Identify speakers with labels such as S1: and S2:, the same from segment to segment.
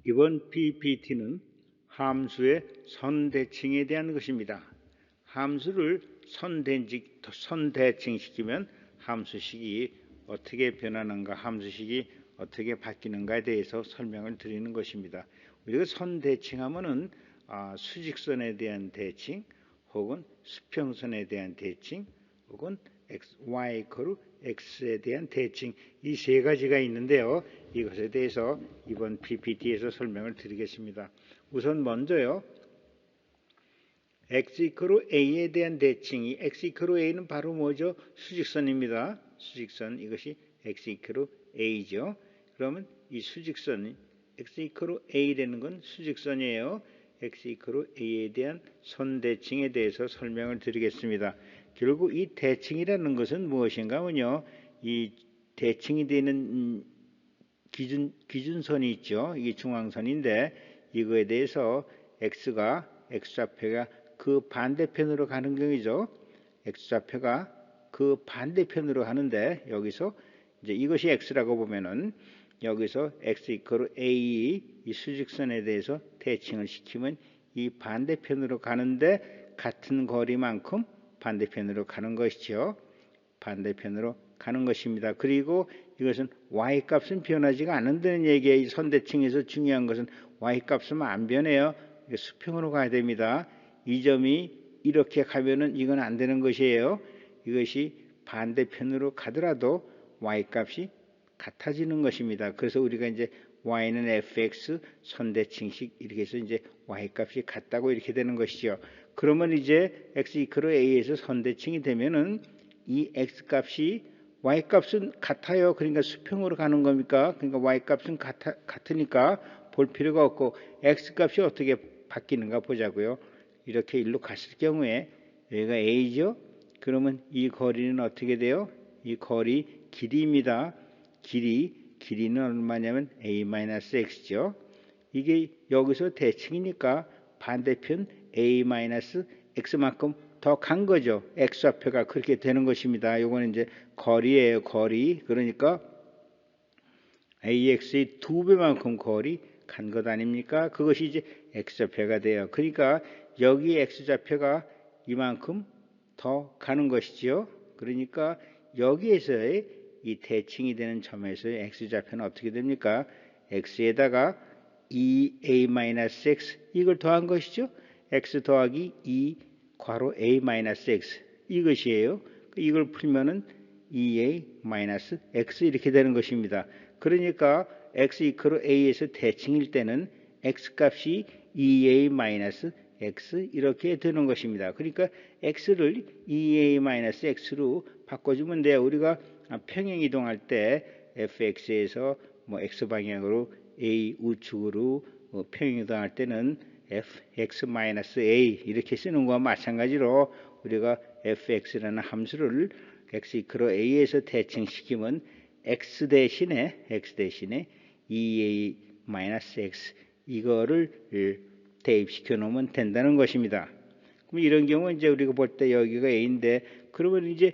S1: 이번 PPT는 함수의 선대칭에 대한 것입니다. 함수를 선대칭시키면 함수식이 어떻게 변하는가, 함수식이 어떻게 바뀌는가에 대해서 설명을 드리는 것입니다. 우리가 선대칭하면은 수직선에 대한 대칭, 혹은 수평선에 대한 대칭, 혹은 y x에 대한 대칭, 이 세 가지가 있는데요. 이것에 대해서 이번 PPT에서 설명을 드리겠습니다. 우선 먼저요, x A에 대한 대칭이, x A는 바로 뭐죠? 수직선입니다. 수직선, 이것이 x A죠. 그러면 이 수직선 x A라는 건 수직선이에요. x A에 대한 선대칭에 대해서 설명을 드리겠습니다. 결국 이 대칭이라는 것은 무엇인가 하면요, 이 대칭이 되는 기준선이 있죠. 이게 중앙선인데, 이거에 대해서 x좌표가 그 반대편으로 가는 경우죠. x좌표가 그 반대편으로 가는데, 여기서 이제 이것이 x라고 보면은 여기서 x A, 이 수직선에 대해서 대칭을 시키면 이 반대편으로 가는데 같은 거리만큼 반대편으로 가는 것이죠. 반대편으로 가는 것입니다. 그리고 이것은 y값은 변하지가 않는다는 얘기예요. 이 선대칭에서 중요한 것은 y값은 안 변해요. 수평으로 가야 됩니다. 이 점이 이렇게 가면은 이건 안 되는 것이에요. 이것이 반대편으로 가더라도 y값이 같아지는 것입니다. 그래서 우리가 이제 y는 fx 선대칭식 이렇게 해서 이제 y값이 같다고 이렇게 되는 것이죠. 그러면 이제 x A에서 선대칭이 되면은 이 x값이 y값은 같아요. 그러니까 수평으로 가는 겁니까? 그러니까 y값은 같으니까 볼 필요가 없고, x값이 어떻게 바뀌는가 보자고요. 이렇게 일로 갔을 경우에 여기가 a죠. 그러면 이 거리는 어떻게 돼요? 이 거리 길이입니다. 길이는 얼마냐면 a-x죠. 이게 여기서 대칭이니까 반대편 a-x만큼 더 간 거죠. x좌표가 그렇게 되는 것입니다. 요거는 이제 거리예요, 거리. 그러니까 ax의 2배만큼 거리 간 것 아닙니까? 그것이 이제 x좌표가 돼요. 그러니까 여기 x좌표가 이만큼 더 가는 것이죠. 그러니까 여기에서의 이 대칭이 되는 점에서의 x좌표는 어떻게 됩니까? x에다가 2a-x 이걸 더한 것이죠. x 더하기 2 괄호 a-x 이것이에요. 이걸 풀면은 2a-x 이렇게 되는 것입니다. 그러니까 x A에서 대칭일 때는 x값이 2a-x 이렇게 되는 것입니다. 그러니까 x를 2a-x로 바꿔주면 돼요. 우리가 평행 이동할 때 fx에서 뭐 x방향으로 a 우측으로 평행 이동할 때는 fx-a 이렇게 쓰는 것과 마찬가지로 우리가 fx라는 함수를 x A에서 대칭시키면 x 대신에 2a-x 이거를 대입시켜 놓으면 된다는 것입니다. 그럼 이런 경우 이제 우리가 볼 때 여기가 a인데, 그러면 이제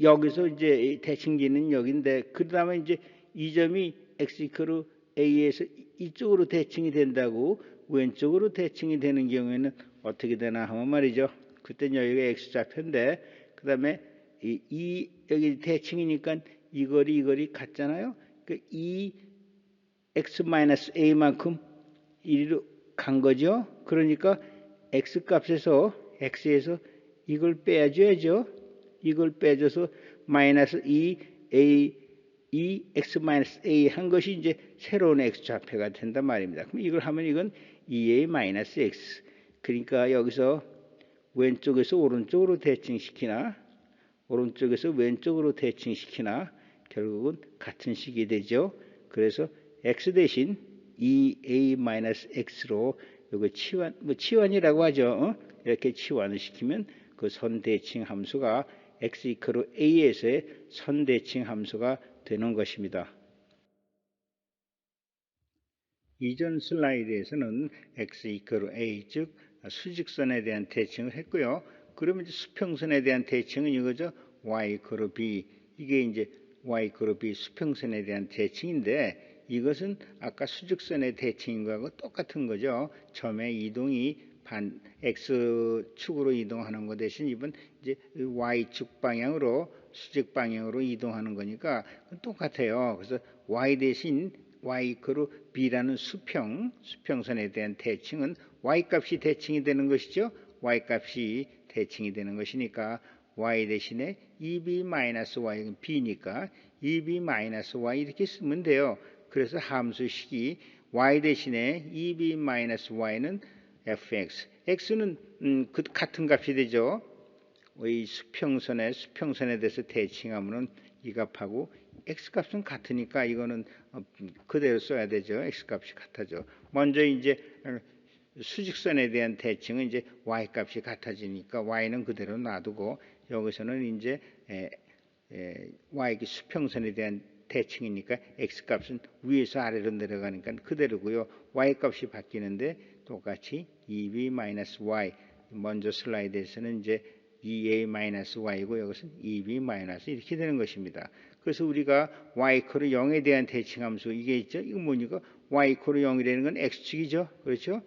S1: 여기서 이제 대칭기는 여기인데, 그 다음에 이제 이 점이 x A에서 이쪽으로 대칭이 된다고, 왼쪽으로 대칭이 되는 경우에는 어떻게 되나 하면 말이죠. 그때는 여기가 x좌표인데, 그 다음에 여기 대칭이니까 이 거리 같잖아요. 그러니까 이 x-a만큼 이리로 간 거죠. 그러니까 x값에서 x에서 이걸 빼줘야죠. 이걸 빼줘서 마이너스 2x-a 한 것이 이제 새로운 x좌표가 된단 말입니다. 그럼 이걸 하면 이건 2a-x. 그러니까 여기서 왼쪽에서 오른쪽으로 대칭시키나 오른쪽에서 왼쪽으로 대칭시키나 결국은 같은 식이 되죠. 그래서 x 대신 2a-x로 이거 치환이라고 하죠. 이렇게 치환을 시키면 그 선대칭 함수가 x A에서의 선대칭 함수가 되는 것입니다. 이전 슬라이드에서는 x A, 즉 수직선에 대한 대칭을 했고요. 그러면 이제 수평선에 대한 대칭은 이거죠. y B, 이게 이제 y B 수평선에 대한 대칭인데, 이것은 아까 수직선의 대칭인 거하고 똑같은 거죠. 점의 이동이 X축으로 이동하는 것 대신 이번 이제 Y축 방향으로 수직 방향으로 이동하는 거니까 똑같아요. 그래서 Y 대신 Y B라는 수평선에 대한 대칭은 Y 값이 대칭이 되는 것이죠. Y 값이 대칭이 되는 것이니까 Y 대신에 EB-Y는 B니까 EB-Y 이렇게 쓰면 돼요. 그래서 함수식이 Y 대신에 EB-Y는 fx. x는 같은 값이 되죠. 이 수평선에 대해서 대칭하면 이 값하고 x 값은 같으니까 이거는 그대로 써야 되죠. x 값이 같아져. 먼저 이제 수직선에 대한 대칭은 이제 y 값이 같아지니까 y는 그대로 놔두고 여기서는 이제 y 수평선에 대한 대칭이니까 x 값은 위에서 아래로 내려가니까 그대로고요. y 값이 바뀌는데 똑같이 EB-Y 먼저 슬라이드에서는 이제 EA-Y고 여기서는 EB- 이렇게 되는 것입니다. 그래서 우리가 y 0에 대한 대칭함수 이게 있죠. 이거 뭐니까 y 0이라는 건 x축이죠. 그렇죠?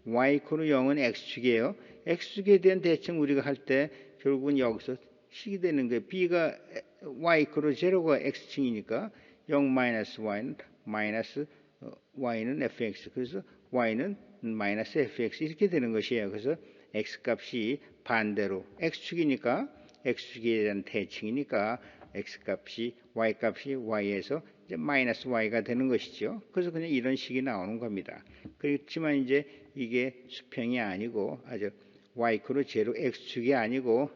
S1: y 0은 x축이에요. x축에 대한 대칭 우리가 할 때 결국은 여기서 식이 되는 거예요. b가 y 0가 x축이니까 0-y는 y는 fx. 그래서 y는 마이너스 fx 이렇게 되는 것이에요. 그래서 x값이 반대로 x축이니까 x축에 대한 대칭이니까 x값이 y값이 y에서 이제 마이너스 y가 되는 것이죠. 그래서 그냥 이런 식이 나오는 겁니다. 그렇지만 이제 이게 수평이 아니고 아주 y 제로 x축이 아니고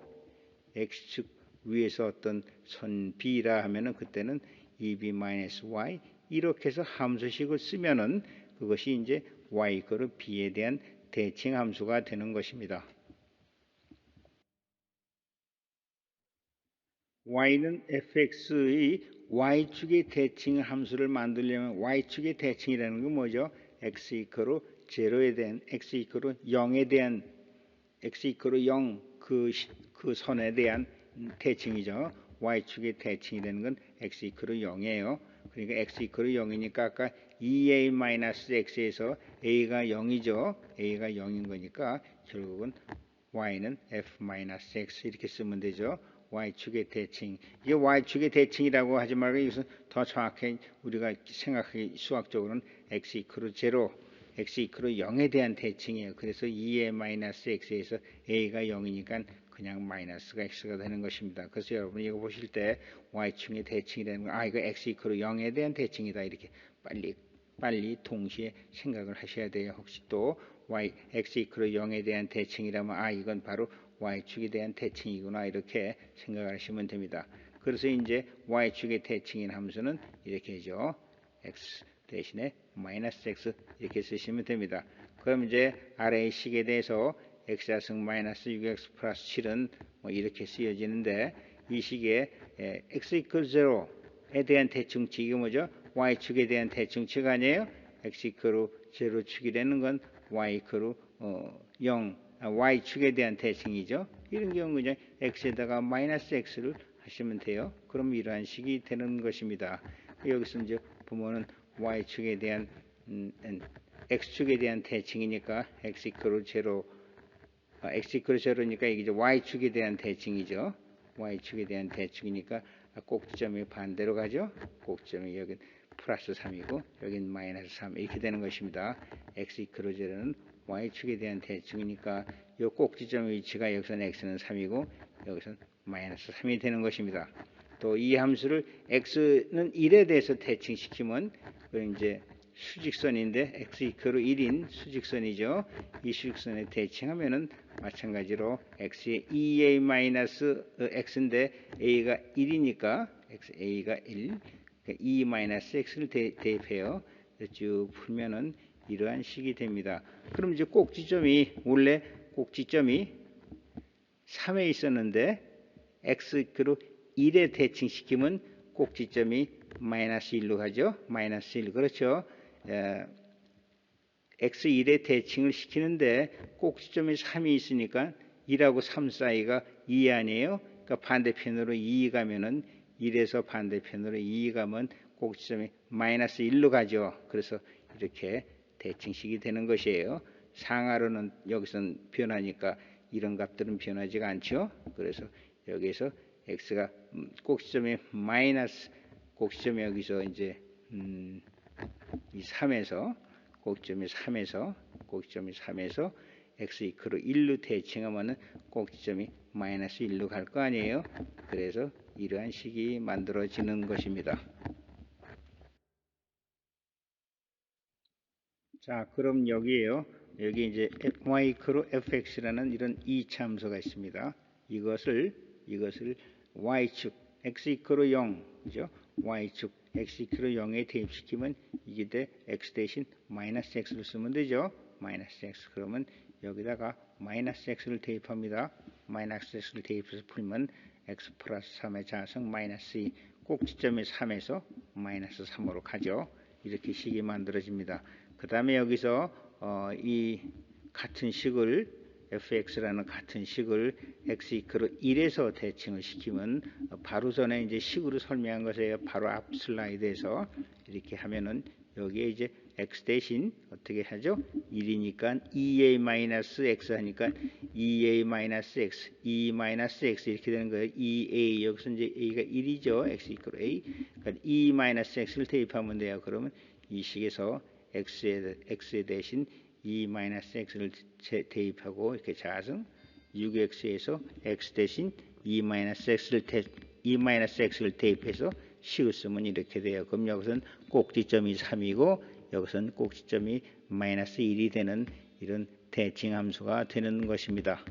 S1: x축 위에서 어떤 선 b라 하면은 그때는 EB-Y 이렇게 해서 함수식을 쓰면은 그것이 이제 y b에 대한 대칭 함수가 되는 것입니다. y는 fx의 y축의 대칭 함수를 만들려면 y축의 대칭이라는 건 뭐죠? x 0에 대한 x 0에 대한 x 0 그 선에 대한 대칭이죠. y축의 대칭이 되는 건 x 0이에요. 그러니까 x 0이니까 아까 2a-x에서 a가 0이죠. a가 0인 거니까 결국은 y는 f-x 이렇게 쓰면 되죠. y축의 대칭. 이게 y축의 대칭이라고 하지 말고 이것은 더 정확히 우리가 생각하기 수학적으로는 x 0 x 0에 대한 대칭이에요. 그래서 2a-x에서 a가 0이니까 그냥 마이너스가 x가 되는 것입니다. 그래서 여러분 이거 보실 때 y축의 대칭이라는 거, 이거 x 0에 대한 대칭이다 이렇게 빨리 동시에 생각을 하셔야 돼요. 혹시 또 x 0에 대한 대칭이라면 이건 바로 y축에 대한 대칭이구나 이렇게 생각을 하시면 됩니다. 그래서 이제 y축의 대칭인 함수는 이렇게 하죠. x 대신에 마이너스 x 이렇게 쓰시면 됩니다. 그럼 이제 아래의 식에 대해서 x좌승 마이너스 6x 플러스 7은 뭐 이렇게 쓰여지는데 이 식에 x 0에 대한 대칭축이 이게 뭐죠? y축에 대한 대칭축 아니에요? x 0축이라는 건 y 0 y축에 대한 대칭이죠. 이런 경우 그냥 x에다가 마이너스 x를 하시면 돼요. 그럼 이러한 식이 되는 것입니다. 여기서 이제 보면은 y축에 대한 x축에 대한 대칭이니까 x 0 x 0니까 이게 이제 y축에 대한 대칭이죠. y축에 대한 대칭이니까 꼭지점이 반대로 가죠. 꼭지점이 여기 플러스 3이고 여긴 마이너스 3 이렇게 되는 것입니다. x 0는 y축에 대한 대칭이니까 이 꼭지점 위치가 여기서는 x는 3이고 여기서는 마이너스 3이 되는 것입니다. 또 이 함수를 x는 1에 대해서 대칭시키면 이제 수직선인데 x 1인 수직선이죠. 이 수직선에 대칭하면은 마찬가지로 x의 2a-x인데 a가 1이니까 a가 1, 그러니까 2-x를 대입해요. 쭉 풀면은 이러한 식이 됩니다. 그럼 이제 꼭지점이 원래 꼭지점이 3에 있었는데 x 1에 대칭시키면 꼭지점이 마이너스 1로 가죠. 마이너스 1 그렇죠. x1에 대칭을 시키는데 꼭지점이 3이 있으니까 1하고 3 사이가 2 아니에요. 그러니까 반대편으로 2 가면은 1에서 반대편으로 2 가면 꼭지점이 마이너스 1로 가죠. 그래서 이렇게 대칭식이 되는 것이에요. 상하로는 여기서는 변하니까 이런 값들은 변하지가 않죠. 그래서 여기서 x가 꼭지점이 마이너스 꼭지점이 여기서 이제 이 3에서 꼭지점이 3에서 x 이크로 1로 대칭하면은 꼭지점이 마이너스 1로 갈 거 아니에요. 그래서 이러한 식이 만들어지는 것입니다. 자, 그럼 여기에요. 여기 이제 y 이크로 fx라는 이런 이차함수가 있습니다. 이것을 y축 x 이크로 0, 그죠? y축 x 이크로 0에 대입시키면 이게 돼 x 대신 마이너스 x를 쓰면 되죠. 마이너스 x. 그러면 여기다가 마이너스 x를 대입합니다. 마이너스 x를 대입해서 풀면 x 플러스 3의 자성 마이너스 2 꼭지점이 3에서 마이너스 3으로 가죠. 이렇게 식이 만들어집니다. 그 다음에 여기서 이 같은 식을 fx라는 같은 식을 x 이크로 1에서 대칭을 시키면 바로 전에 이제 식으로 설명한 것이에요. 바로 앞 슬라이드에서 이렇게 하면은 여기에 이제 x 대신 어떻게 하죠? 1이니까 2a-x 하니까 2a-x, 2-x 이렇게 되는 거예요. 2a 여기서 이제 a가 1이죠. x 이크로 a. 그러니까 2-x를 대입하면 돼요. 그러면 이 식에서 x에 대신 2-x를 대입하고 이렇게 자승 6x에서 x 대신 2-x를 대입해서 식을 쓰면 이렇게 돼요. 그럼 여기서는 꼭지점이 3이고 여기서는 꼭지점이 마이너스 1이 되는 이런 대칭 함수가 되는 것입니다.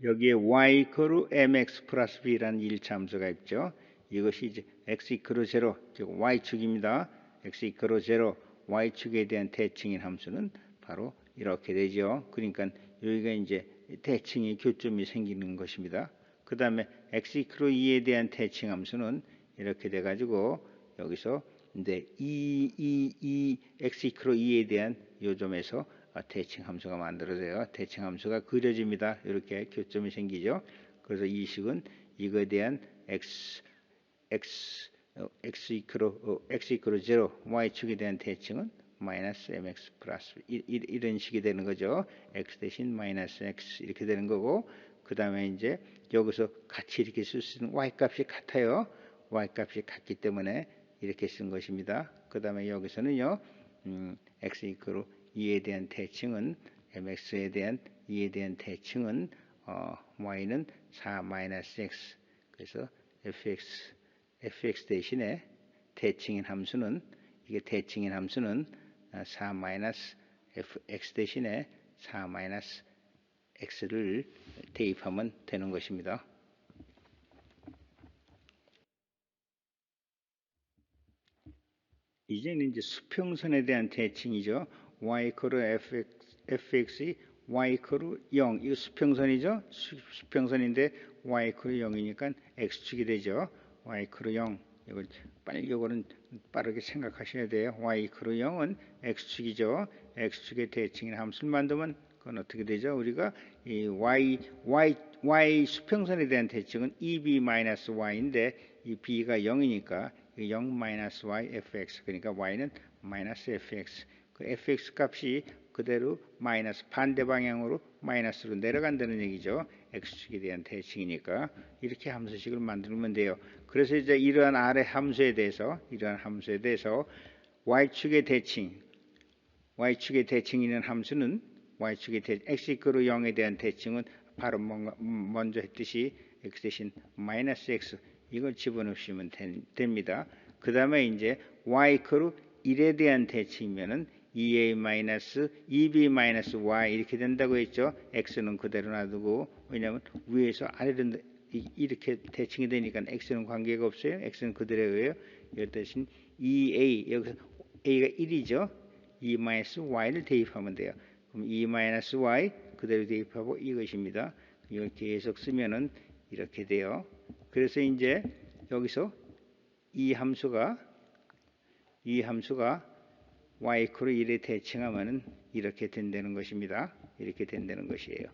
S1: 여기에 y 이퀄 mx 플러스 b라는 1차 함수가 있죠. 이것이 이제 x 이퀄 0, 즉 y축입니다. x 이퀄 0, y축에 대한 대칭인 함수는 바로 이렇게 되죠. 그러니까 여기가 이제 대칭의 교점이 생기는 것입니다. 그 다음에 x 이퀄 2에 대한 대칭 함수는 이렇게 돼가지고 여기서 이제 x 이퀄 2에 대한 요점에서 대칭 함수가 만들어져요. 대칭 함수가 그려집니다. 이렇게 교점이 생기죠. 그래서 이 식은 이거에 대한 x 이퀄 0, y축에 대한 대칭은 마이너스 mx 플러스 이런 식이 되는 거죠. x 대신 마이너스 x 이렇게 되는 거고 그 다음에 이제 여기서 같이 이렇게 쓸 수 있는 y 값이 같아요. y 값이 같기 때문에 이렇게 쓴 것입니다. 그 다음에 여기서는요. x 이퀄 2에 대한 대칭은 mx에 대한 2에 대한 대칭은 y는 4-x 그래서 fx 대신에 대칭인 함수는 이게 대칭인 함수는 4-x 대신에 4-x를 대입하면 되는 것입니다. 이제는 이제 수평선에 대한 대칭이죠. y 이퀄 fx이 y 이퀄 0 이거 수평선이죠. 수평선인데 y 이퀄 0이니까 x축이 되죠. y 이퀄 0 이걸 빨리 이거는 빠르게 생각하셔야 돼요. y 이퀄 0은 x축이죠. x축의 대칭인 함수를 만들면 그건 어떻게 되죠? 우리가 이 y 수평선에 대한 대칭은 2b-y인데 이 b가 0이니까 0-y fx 그러니까 y는 마이너스 fx 그 fx 값이 그대로 마이너스 반대 방향으로 마이너스로 내려간다는 얘기죠. x축에 대한 대칭이니까 이렇게 함수식을 만들면 돼요. 그래서 이제 이러한 아래 함수에 대해서 y축의 대칭 있는 함수는 x 이퀄 0에 대한 대칭은 바로 먼저 했듯이 x 대신 마이너스 x 이걸 집어넣으시면 됩니다. 그 다음에 이제 y 이퀄 1에 대한 대칭이면은 2b-y 이렇게 된다고 했죠. x는 그대로 놔두고 왜냐하면 위에서 아래로 이렇게 대칭이 되니까 x는 관계가 없어요. x는 그대로예요. 이 대신 2a 여기서 a가 1이죠. 2-y를 대입하면 돼요. 그럼 2-y 그대로 대입하고 이것입니다. 이걸 계속 쓰면은 이렇게 돼요. 그래서 이제 여기서 이 함수가 y 이퀄 1에 대칭하면은 이렇게 된다는 것입니다. 이렇게 된다는 것이에요.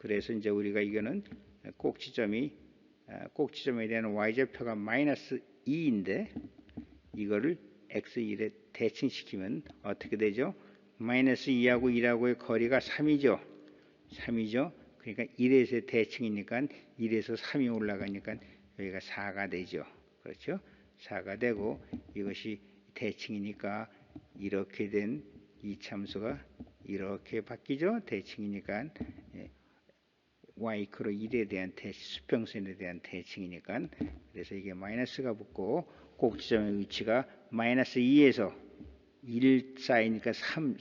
S1: 그래서 이제 우리가 이거는 꼭지점에 대한 y좌표가 마이너스 2인데 이거를 x1에 대칭시키면 어떻게 되죠? 마이너스 2하고 1하고의 거리가 3이죠. 3이죠. 그러니까 1에서 대칭이니까 1에서 3이 올라가니까 여기가 4가 되죠. 그렇죠? 4가 되고 이것이 대칭이니까 이렇게 된 이 참수가 이렇게 바뀌죠. 대칭이니까 y 크로 1에 대한 수평선에 대한 대칭이니까 그래서 이게 마이너스가 붙고 꼭지점의 위치가 마이너스 2에서 1 사이니까 3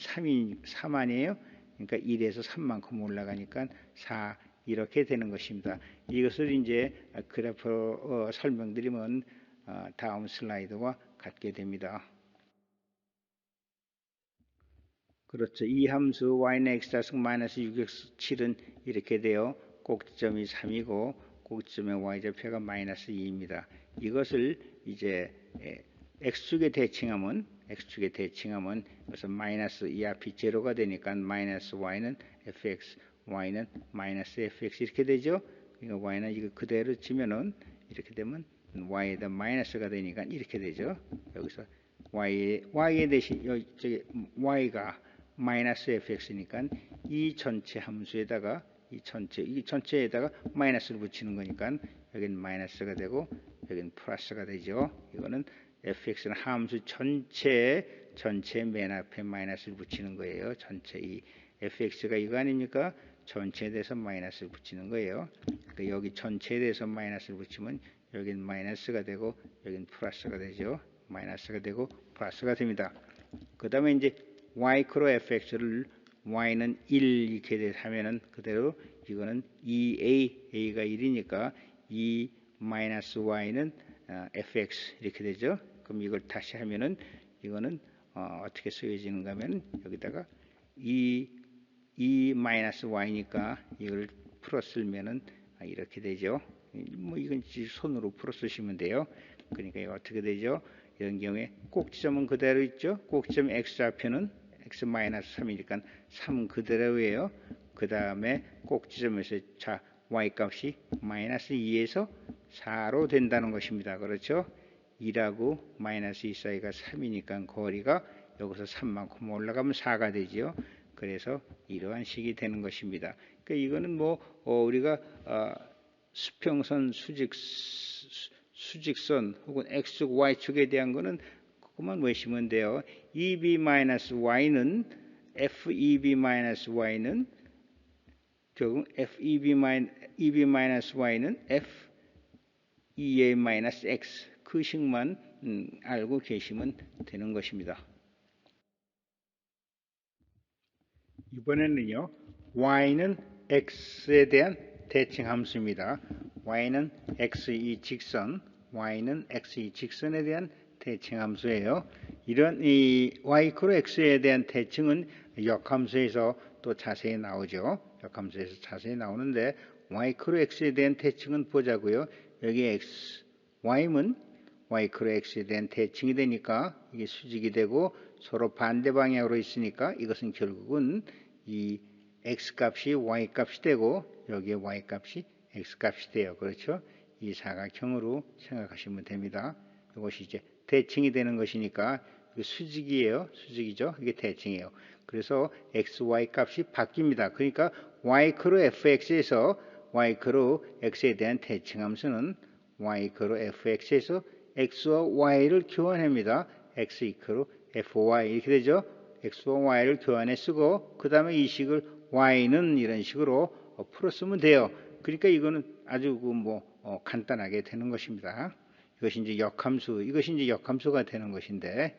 S1: 아니에요? 그러니까 1에서 3만큼 올라가니까 4 이렇게 되는 것입니다. 이것을 이제 그래프로 설명드리면 다음 슬라이드와 같게 됩니다. 그렇죠. 이 함수 y는 x-마이너스 6x7은 이렇게 돼요. 꼭지점이 3이고 꼭지점의 y좌표가 마이너스 2입니다. 이것을 이제 x축에 대칭하면 그래서 마이너스 이 앞이 제로가 되니까 마이너스 y는 fx, y는 마이너스 fx 이렇게 되죠. 그러니까 y는 이거 그대로 치면은 이렇게 되면 y에다 마이너스가 되니까 이렇게 되죠. 여기서 y에 대신 y가 마이너스 fx니까 이 전체 함수에다가 이 전체에다가 마이너스를 붙이는 거니까 여기는 마이너스가 되고 여기는 플러스가 되죠. 이거는 fx는 함수 전체 맨 앞에 마이너스를 붙이는 거예요. 전체 이 fx가 이거 아닙니까? 전체에 대해서 마이너스를 붙이는 거예요. 그러니까 여기 전체에 대해서 마이너스를 붙이면 여기는 마이너스가 되고 여기는 플러스가 되죠. 마이너스가 되고 플러스가 됩니다. 그 다음에 이제 y 크로 fx를 y는 1 이렇게 하면은 그대로 이거는 2a가 1이니까 2 마이너스 y는 fx 이렇게 되죠. 그럼 이걸 다시 하면은 이거는 어떻게 쓰여지는가 하면 여기다가 2 마이너스 y니까 이걸 풀어 쓰면은 이렇게 되죠. 뭐 이건 손으로 풀어 쓰시면 돼요. 그러니까 이거 어떻게 되죠? 이런 경우에 꼭지점은 그대로 있죠. 꼭지점 x좌표는 x-3이니까 3 그대로예요. 그 다음에 꼭지점에서 자 y 값이 마이너스 2에서 4로 된다는 것입니다. 그렇죠? 2하고 마이너스 2 사이가 3이니까 거리가 여기서 3만큼 올라가면 4가 되지요. 그래서 이러한 식이 되는 것입니다. 그러니까 이거는 뭐 우리가 수평선, 수직선 혹은 x축, y축에 대한 거는 그것만 외시면 돼요. EB-Y는 FEB-Y는 결국 EB-Y는 FEA-X 그 식만 알고 계시면 되는 것입니다. 이번에는요. y는 x에 대한 대칭 함수입니다. y는 x이 직선에 대한 대칭 함수예요. 이런 이 y 크로 x에 대한 대칭은 역함수에서 또 자세히 나오죠. 역함수에서 자세히 나오는데 y 크로 x에 대한 대칭은 보자고요. 여기 x, y는 y 크로 x에 대한 대칭이 되니까 이게 수직이 되고 서로 반대 방향으로 있으니까 이것은 결국은 이 x 값이 y 값이 되고 여기에 y 값이 x 값이 돼요. 그렇죠? 이 사각형으로 생각하시면 됩니다. 이것이 이제 대칭이 되는 것이니까 수직이에요. 수직이죠. 이게 대칭이에요. 그래서 x, y 값이 바뀝니다. 그러니까 y 크로 fx에서 y 크로 x에 대한 대칭 함수는 y 크로 fx에서 x와 y를 교환합니다. x 이크로 fy 이렇게 되죠. x와 y를 교환해 쓰고 그 다음에 이 식을 y는 이런 식으로 풀어 쓰면 돼요. 그러니까 이거는 아주 간단하게 되는 것입니다. 이것이 이제 역함수가 되는 것인데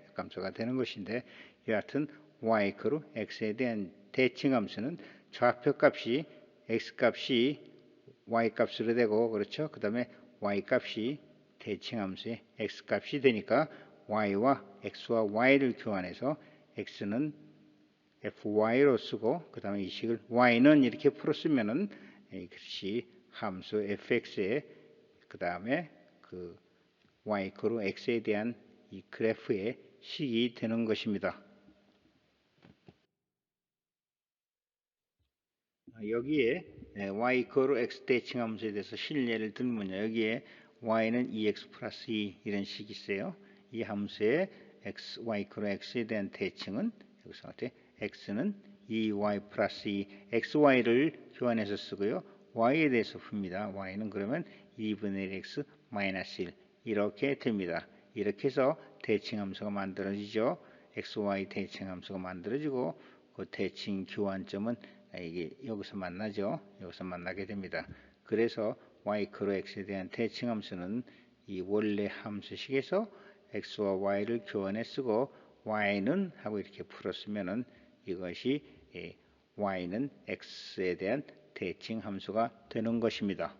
S1: 여하튼 y크로 x에 대한 대칭함수는 좌표값이 x값이 y값으로 되고 그렇죠. 그 다음에 y값이 대칭함수의 x값이 되니까 y와 x와 y를 교환해서 x는 fy로 쓰고 그 다음에 이 식을 y는 이렇게 풀어 쓰면은 이것이 함수 fx의 그 다음에 그 y크로 x에 대한 이 그래프의 식이 되는 것입니다. 여기에 y equal x 대칭 함수에 대해서 실례를 들면요. 여기에 y는 2x 플러스 2 이런 식이 있어요. 이 함수의 x, y equal x에 대한 대칭은 여기서 어때? x는 2y 플러스 2, xy를 교환해서 쓰고요. y에 대해서 풉니다. y는 그러면 2분의 1 x 마이너스 1 이렇게 됩니다. 이렇게 해서 대칭 함수가 만들어지죠. xy 대칭 함수가 만들어지고 그 대칭 교환점은 이게 여기서 만나죠. 여기서 만나게 됩니다. 그래서 y x에 대한 대칭 함수는 이 원래 함수식에서 x와 y를 교환해 쓰고 y는 하고 이렇게 풀었으면은 이것이 y는 x에 대한 대칭 함수가 되는 것입니다.